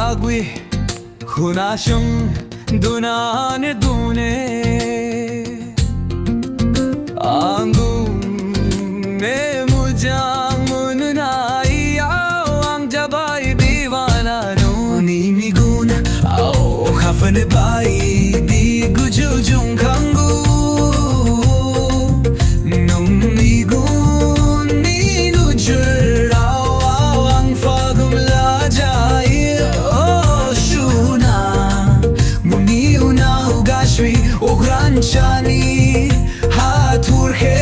agui hunashung dunane dune angum ne mujang munai ang jabay diwana ni migun au khafne bai di gujujung kangu nung migun ni nujur ang fagum la jai oh shuna muni una ugashwi ogran chani hatur he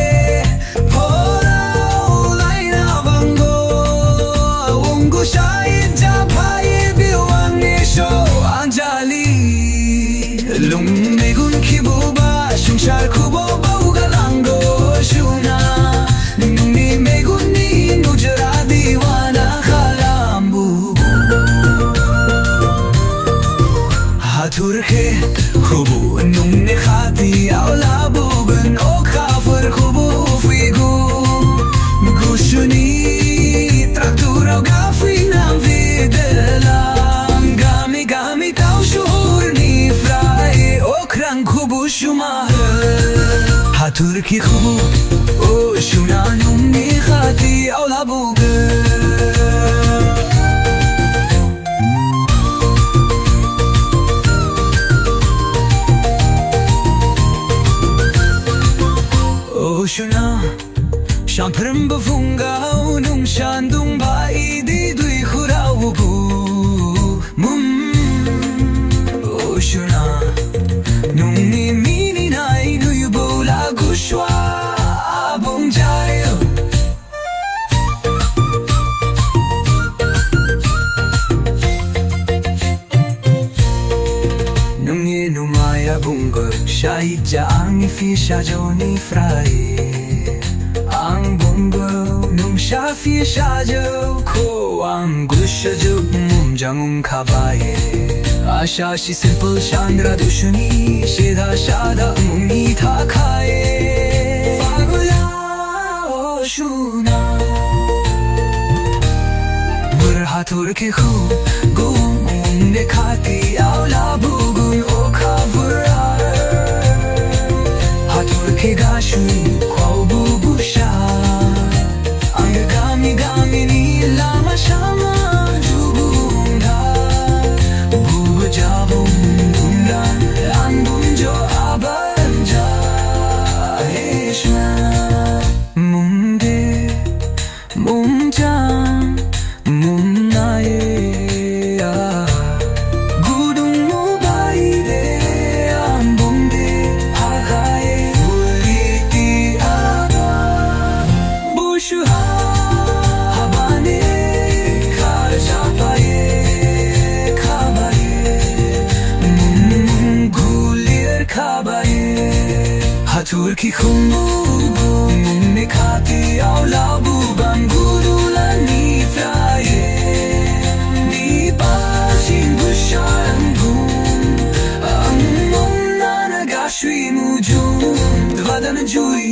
lung megun kiboba shungshar kubo baugalango shuna ni megun ni nujra diwana khalambu hatur khe kubo nung ne khati aula bugun o khafar kubo figu gushuni traktura gafi nam videla gami gami tau shurni Okran kubu shuma hatur ki kubu o shuna numni khati aula buge o shuna shamprim bafunga nung shandung bai di dui khurau bu o shuna nung ni mini nai nui bola gushwa bong jayo nung ni numaya bungo shai jang fi shajoni frai ang bungo nung shafi shajo ko ang gushajo mumjang khabaye आशा शी सिंपल शांद्रा दुशनी शेधा शादा मुंगी था खाए फागुला ओ शुना बुर हाथोर के खू गुम ने खाती आउला बुगुन ओ खावुरा हाथोर के गाशु क्वाउ बुबुशा अंग गामी गामी नी लामा शामा hatur ki khungu ne khati aula buban gurula ni fraye ni pashin bushan gum ang monna na gashwi mujum dvadan jui